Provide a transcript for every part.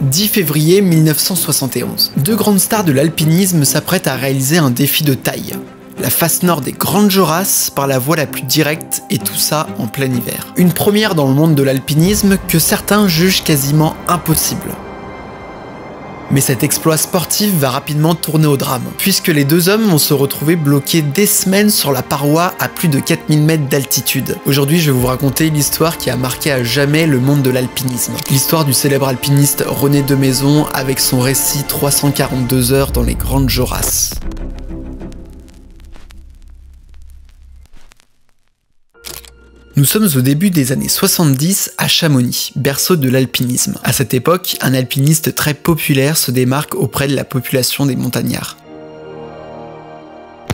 10 février 1971. Deux grandes stars de l'alpinisme s'apprêtent à réaliser un défi de taille. La face nord des Grandes Jorasses par la voie la plus directe et tout ça en plein hiver. Une première dans le monde de l'alpinisme que certains jugent quasiment impossible. Mais cet exploit sportif va rapidement tourner au drame, puisque les deux hommes vont se retrouver bloqués des semaines sur la paroi à plus de 4000 mètres d'altitude. Aujourd'hui, je vais vous raconter l'histoire qui a marqué à jamais le monde de l'alpinisme. L'histoire du célèbre alpiniste René Desmaisons avec son récit 342 heures dans les Grandes Jorasses. Nous sommes au début des années 70 à Chamonix, berceau de l'alpinisme. À cette époque, un alpiniste très populaire se démarque auprès de la population des montagnards.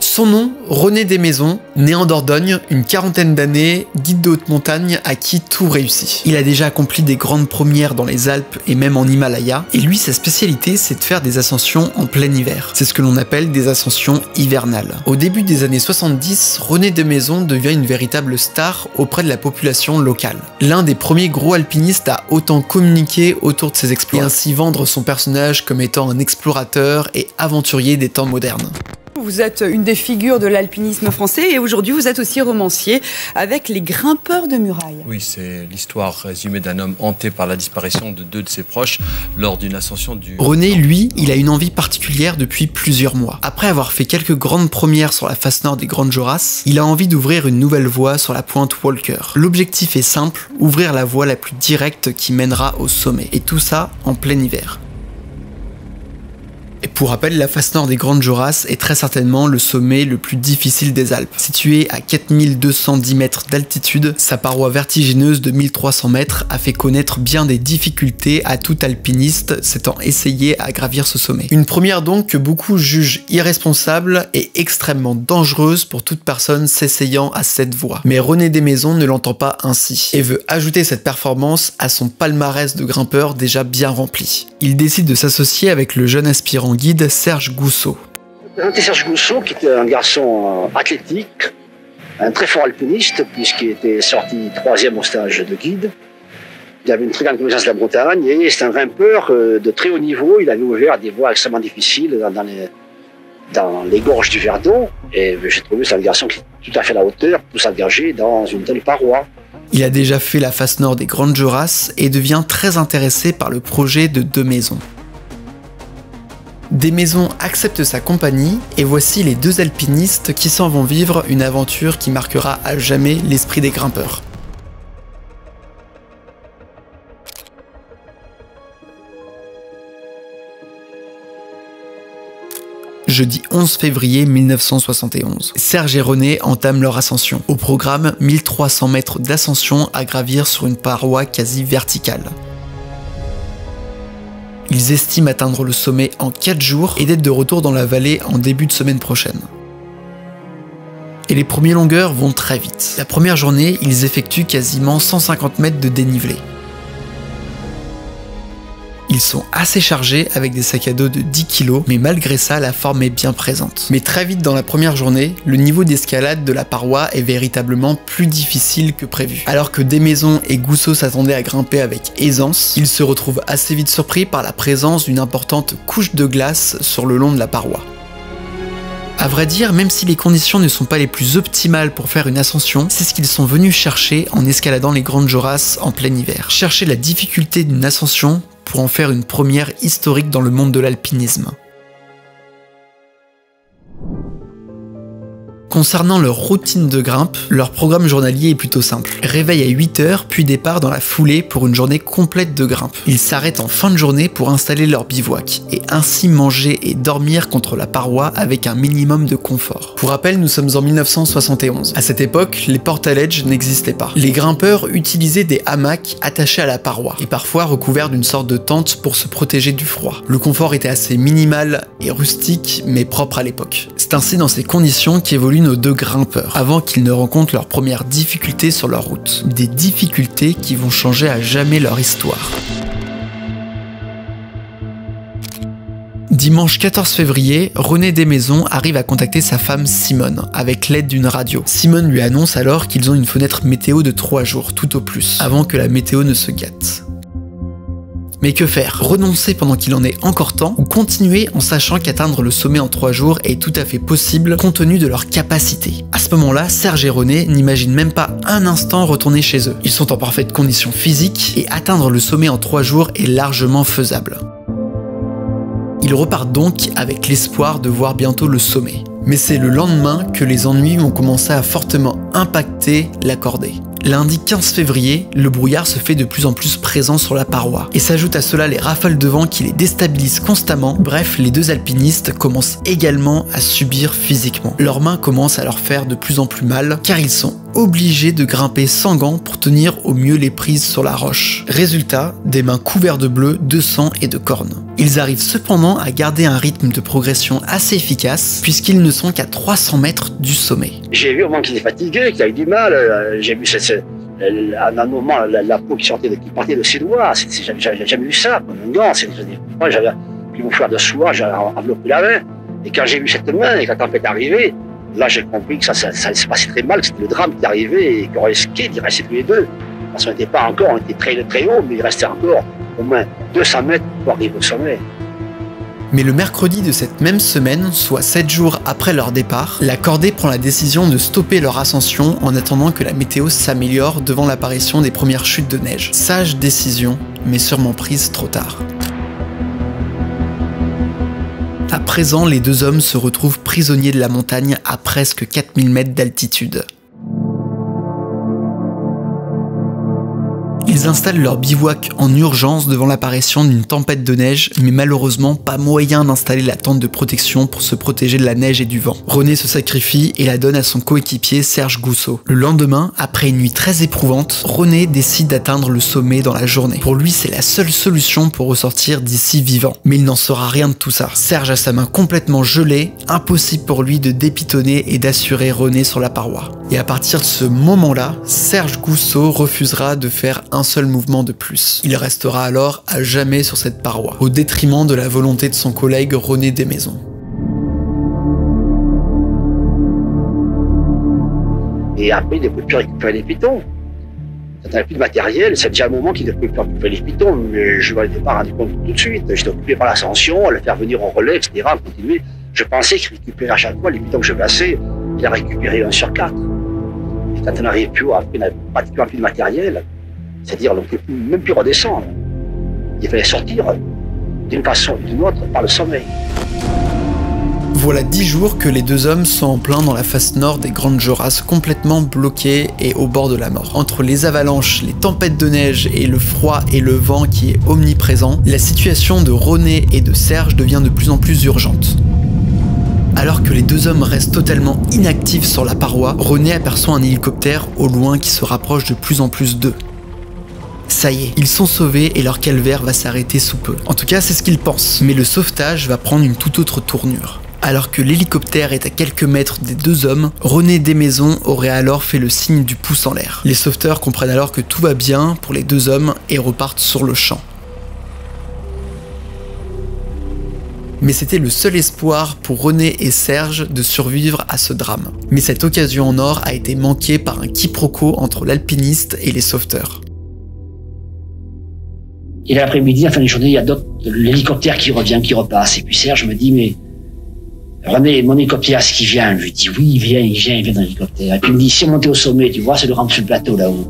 Son nom, René Desmaisons, né en Dordogne, une quarantaine d'années, guide de haute montagne à qui tout réussit. Il a déjà accompli des grandes premières dans les Alpes et même en Himalaya, et lui sa spécialité c'est de faire des ascensions en plein hiver. C'est ce que l'on appelle des ascensions hivernales. Au début des années 70, René Desmaisons devient une véritable star auprès de la population locale. L'un des premiers gros alpinistes à autant communiquer autour de ses exploits, et ainsi vendre son personnage comme étant un explorateur et aventurier des temps modernes. Vous êtes une des figures de l'alpinisme français et aujourd'hui vous êtes aussi romancier avec Les Grimpeurs de Murailles. Oui, c'est l'histoire résumée d'un homme hanté par la disparition de deux de ses proches lors d'une ascension du... René, lui, il a une envie particulière depuis plusieurs mois. Après avoir fait quelques grandes premières sur la face nord des Grandes Jorasses, il a envie d'ouvrir une nouvelle voie sur la pointe Walker. L'objectif est simple, ouvrir la voie la plus directe qui mènera au sommet. Et tout ça en plein hiver. Et pour rappel, la face nord des Grandes Jorasses est très certainement le sommet le plus difficile des Alpes. Situé à 4210 mètres d'altitude, sa paroi vertigineuse de 1300 mètres a fait connaître bien des difficultés à tout alpiniste s'étant essayé à gravir ce sommet. Une première donc que beaucoup jugent irresponsable et extrêmement dangereuse pour toute personne s'essayant à cette voie. Mais René Desmaisons ne l'entend pas ainsi et veut ajouter cette performance à son palmarès de grimpeur déjà bien rempli. Il décide de s'associer avec le jeune aspirant guide Serge Gousseau. Serge Gousseau, qui était un garçon athlétique, un très fort alpiniste, puisqu'il était sorti 3e au stage de guide. Il avait une très grande connaissance de la montagne et c'est un grimpeur de très haut niveau. Il avait ouvert des voies extrêmement difficiles dans les gorges du Verdon. Et j'ai trouvé que c'est un garçon qui est tout à fait à la hauteur pour s'engager dans une telle paroi. Il a déjà fait la face nord des Grandes Jorasses et devient très intéressé par le projet de Desmaisons. Desmaisons accepte sa compagnie et voici les deux alpinistes qui s'en vont vivre une aventure qui marquera à jamais l'esprit des grimpeurs. Jeudi 11 février 1971. Serge et René entament leur ascension. Au programme, 1300 mètres d'ascension à gravir sur une paroi quasi verticale. Ils estiment atteindre le sommet en 4 jours et d'être de retour dans la vallée en début de semaine prochaine. Et les premières longueurs vont très vite. La première journée, ils effectuent quasiment 150 mètres de dénivelé. Ils sont assez chargés avec des sacs à dos de 10 kg, mais malgré ça, la forme est bien présente. Mais très vite dans la première journée, le niveau d'escalade de la paroi est véritablement plus difficile que prévu. Alors que Desmaisons et Gousseau s'attendaient à grimper avec aisance, ils se retrouvent assez vite surpris par la présence d'une importante couche de glace sur le long de la paroi. À vrai dire, même si les conditions ne sont pas les plus optimales pour faire une ascension, c'est ce qu'ils sont venus chercher en escaladant les Grandes Jorasses en plein hiver. Chercher la difficulté d'une ascension pour en faire une première historique dans le monde de l'alpinisme. Concernant leur routine de grimpe, leur programme journalier est plutôt simple. Réveil à 8 h, puis départ dans la foulée pour une journée complète de grimpe. Ils s'arrêtent en fin de journée pour installer leur bivouac, et ainsi manger et dormir contre la paroi avec un minimum de confort. Pour rappel, nous sommes en 1971. À cette époque, les portaledge n'existaient pas. Les grimpeurs utilisaient des hamacs attachés à la paroi, et parfois recouverts d'une sorte de tente pour se protéger du froid. Le confort était assez minimal et rustique, mais propre à l'époque. C'est ainsi dans ces conditions qu'évoluent nos deux grimpeurs, avant qu'ils ne rencontrent leurs premières difficultés sur leur route. Des difficultés qui vont changer à jamais leur histoire. Dimanche 14 février, René Desmaisons arrive à contacter sa femme Simone, avec l'aide d'une radio. Simone lui annonce alors qu'ils ont une fenêtre météo de 3 jours, tout au plus, avant que la météo ne se gâte. Mais que faire? Renoncer pendant qu'il en est encore temps ou continuer en sachant qu'atteindre le sommet en 3 jours est tout à fait possible compte tenu de leur capacité? À ce moment-là, Serge et René n'imaginent même pas un instant retourner chez eux. Ils sont en parfaite condition physique et atteindre le sommet en 3 jours est largement faisable. Ils repartent donc avec l'espoir de voir bientôt le sommet. Mais c'est le lendemain que les ennuis vont commencer à fortement impacter la cordée. Lundi 15 février, le brouillard se fait de plus en plus présent sur la paroi. Et s'ajoutent à cela les rafales de vent qui les déstabilisent constamment. Bref, les deux alpinistes commencent également à subir physiquement. Leurs mains commencent à leur faire de plus en plus mal, car ils sont obligés de grimper sans gants pour tenir au mieux les prises sur la roche. Résultat, des mains couvertes de bleu, de sang et de cornes. Ils arrivent cependant à garder un rythme de progression assez efficace, puisqu'ils ne sont qu'à 300 mètres du sommet. J'ai vu au moment qu'il est fatigué, qu'il a eu du mal, j'ai vu à un moment la peau qui partait de ses doigts, j'avais jamais vu ça, un gant, moi j'avais pris mon foulard de soie, j'avais enveloppé la main, et quand j'ai vu cette main et que la tempête est arrivée, là j'ai compris que ça se passait très mal, que c'était le drame qui arrivait et qu'on risquait d'y rester tous les deux. Parce qu'on n'était pas encore, on était très haut, mais il restait encore au moins 200 mètres pour arriver au sommet. Mais le mercredi de cette même semaine, soit 7 jours après leur départ, la cordée prend la décision de stopper leur ascension en attendant que la météo s'améliore devant l'apparition des premières chutes de neige. Sage décision, mais sûrement prise trop tard. À présent, les deux hommes se retrouvent prisonniers de la montagne à presque 4000 mètres d'altitude. Ils installent leur bivouac en urgence devant l'apparition d'une tempête de neige, mais malheureusement pas moyen d'installer la tente de protection pour se protéger de la neige et du vent. René se sacrifie et la donne à son coéquipier Serge Gousseau. Le lendemain, après une nuit très éprouvante, René décide d'atteindre le sommet dans la journée. Pour lui, c'est la seule solution pour ressortir d'ici vivant. Mais il n'en saura rien de tout ça. Serge a sa main complètement gelée, impossible pour lui de dépitonner et d'assurer René sur la paroi. Et à partir de ce moment-là, Serge Gousseau refusera de faire un seul mouvement de plus. Il restera alors à jamais sur cette paroi, au détriment de la volonté de son collègue René Desmaisons. Et après, il ne pouvait plus récupérer les pitons. Quand on n'a plus de matériel, c'est déjà un moment qu'il ne pouvait plus récupérer les pitons, mais je ne m'en étais pas rendu compte tout de suite. J'étais occupé par l'ascension, à le faire venir en relais, etc., à continuer. Je pensais qu'il récupérait à chaque fois les pitons que je plaçais, il a récupéré 1 sur 4. Et quand on n'arrivait plus, après, on n'avait pratiquement plus de matériel. C'est-à-dire, on ne pouvait même plus redescendre. Il fallait sortir d'une façon ou d'une autre par le sommet. Voilà 10 jours que les deux hommes sont en plein dans la face nord des Grandes Jorasses, complètement bloqués et au bord de la mort. Entre les avalanches, les tempêtes de neige et le froid et le vent qui est omniprésent, la situation de René et de Serge devient de plus en plus urgente. Alors que les deux hommes restent totalement inactifs sur la paroi, René aperçoit un hélicoptère au loin qui se rapproche de plus en plus d'eux. Ça y est, ils sont sauvés et leur calvaire va s'arrêter sous peu. En tout cas, c'est ce qu'ils pensent, mais le sauvetage va prendre une toute autre tournure. Alors que l'hélicoptère est à quelques mètres des deux hommes, René Desmaisons aurait alors fait le signe du pouce en l'air. Les sauveteurs comprennent alors que tout va bien pour les deux hommes et repartent sur le champ. Mais c'était le seul espoir pour René et Serge de survivre à ce drame. Mais cette occasion en or a été manquée par un quiproquo entre l'alpiniste et les sauveteurs. Et l'après-midi, en fin de journée, il y a l'hélicoptère qui revient, qui repasse. Et puis Serge me dit, mais René, mon hélicoptère, est-ce qu'il vient? Je lui dis, oui, il vient dans l'hélicoptère. Et puis il me dit, si on montait au sommet, tu vois, c'est de rentrer sur le plateau là-haut.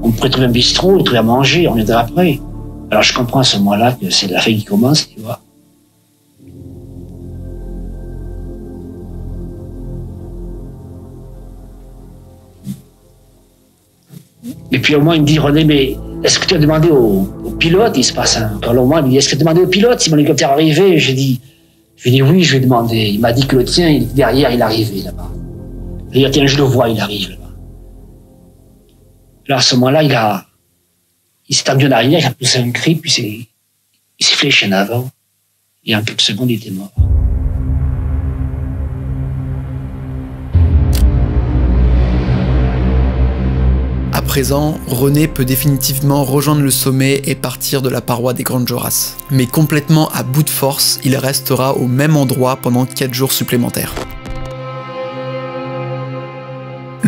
On pourrait trouver un bistrot, on trouver à manger, on viendra après. Alors je comprends à ce moment-là que c'est la fin qui commence, tu vois. Et puis au moins il me dit, René, mais est-ce que tu as demandé au pilote? Il se passe encore long moment, il me dit, est-ce que tu as demandé au pilote si mon hélicoptère arrivait? Je lui dis oui, je vais demander. Il m'a dit que le tien, derrière, il arrivait là-bas. Il a dit, tiens, je le vois, il arrive là-bas. Alors à ce moment-là, il s'est tendu en arrière, il a poussé un cri, puis il s'est fléché en avant. Et en quelques secondes, il était mort. À présent, René peut définitivement rejoindre le sommet et partir de la paroi des Grandes Jorasses. Mais complètement à bout de force, il restera au même endroit pendant 4 jours supplémentaires.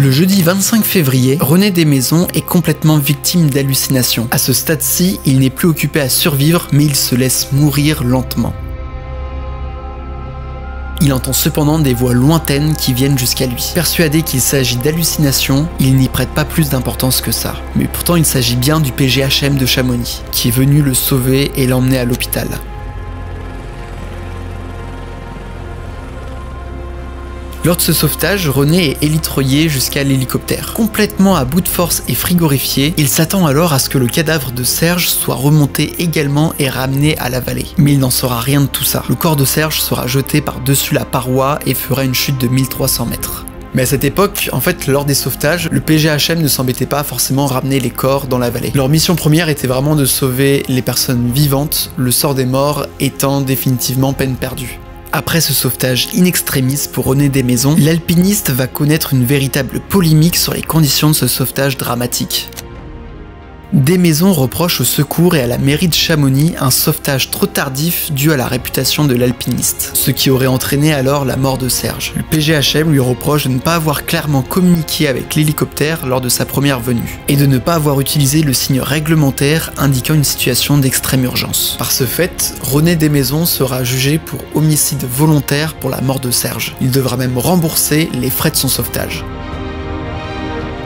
Le jeudi 25 février, René Desmaisons est complètement victime d'hallucinations. À ce stade-ci, il n'est plus occupé à survivre, mais il se laisse mourir lentement. Il entend cependant des voix lointaines qui viennent jusqu'à lui. Persuadé qu'il s'agit d'hallucinations, il n'y prête pas plus d'importance que ça. Mais pourtant il s'agit bien du PGHM de Chamonix, qui est venu le sauver et l'emmener à l'hôpital. Lors de ce sauvetage, René est élitreillé jusqu'à l'hélicoptère. Complètement à bout de force et frigorifié, il s'attend alors à ce que le cadavre de Serge soit remonté également et ramené à la vallée. Mais il n'en saura rien de tout ça. Le corps de Serge sera jeté par-dessus la paroi et fera une chute de 1300 mètres. Mais à cette époque, en fait, lors des sauvetages, le PGHM ne s'embêtait pas forcément à ramener les corps dans la vallée. Leur mission première était vraiment de sauver les personnes vivantes, le sort des morts étant définitivement peine perdue. Après ce sauvetage in extremis pour René Desmaisons, l'alpiniste va connaître une véritable polémique sur les conditions de ce sauvetage dramatique. Desmaisons reproche au secours et à la mairie de Chamonix un sauvetage trop tardif dû à la réputation de l'alpiniste, ce qui aurait entraîné alors la mort de Serge. Le PGHM lui reproche de ne pas avoir clairement communiqué avec l'hélicoptère lors de sa première venue, et de ne pas avoir utilisé le signe réglementaire indiquant une situation d'extrême urgence. Par ce fait, René Desmaisons sera jugé pour homicide volontaire pour la mort de Serge. Il devra même rembourser les frais de son sauvetage.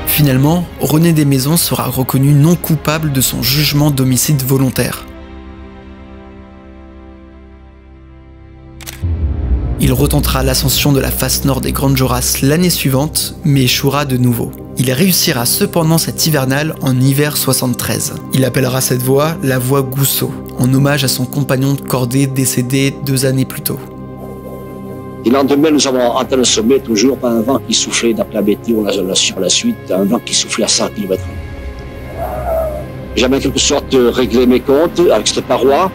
Finalement, René Desmaisons sera reconnu non coupable de son jugement d'homicide volontaire. Il retentera l'ascension de la face nord des Grandes Jorasses l'année suivante, mais échouera de nouveau. Il réussira cependant cette hivernale en hiver 73. Il appellera cette voie la voie Gousseau, en hommage à son compagnon de cordée décédé 2 années plus tôt. Et le lendemain, nous avons atteint le sommet toujours par un vent qui soufflait d'après la météo sur la suite, un vent qui soufflait à 100 km/h. J'avais en quelque sorte réglé mes comptes avec cette paroi,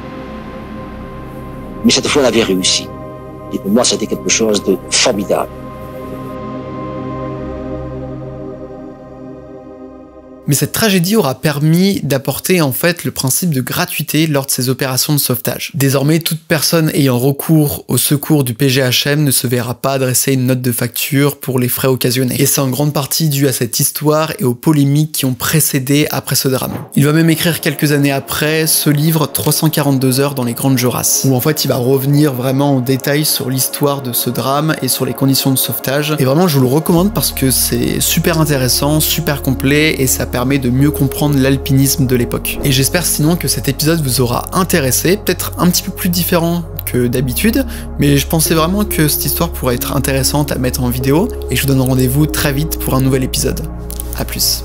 mais cette fois, on avait réussi. Et pour moi, c'était quelque chose de formidable. Mais cette tragédie aura permis d'apporter en fait le principe de gratuité lors de ces opérations de sauvetage. Désormais, toute personne ayant recours au secours du PGHM ne se verra pas adresser une note de facture pour les frais occasionnés. Et c'est en grande partie dû à cette histoire et aux polémiques qui ont précédé après ce drame. Il va même écrire quelques années après ce livre 342 heures dans les Grandes Jorasses, où en fait il va revenir vraiment en détail sur l'histoire de ce drame et sur les conditions de sauvetage. Et vraiment je vous le recommande parce que c'est super intéressant, super complet et ça permet de mieux comprendre l'alpinisme de l'époque. Et j'espère sinon que cet épisode vous aura intéressé, peut-être un petit peu plus différent que d'habitude, mais je pensais vraiment que cette histoire pourrait être intéressante à mettre en vidéo, et je vous donne rendez-vous très vite pour un nouvel épisode. A plus.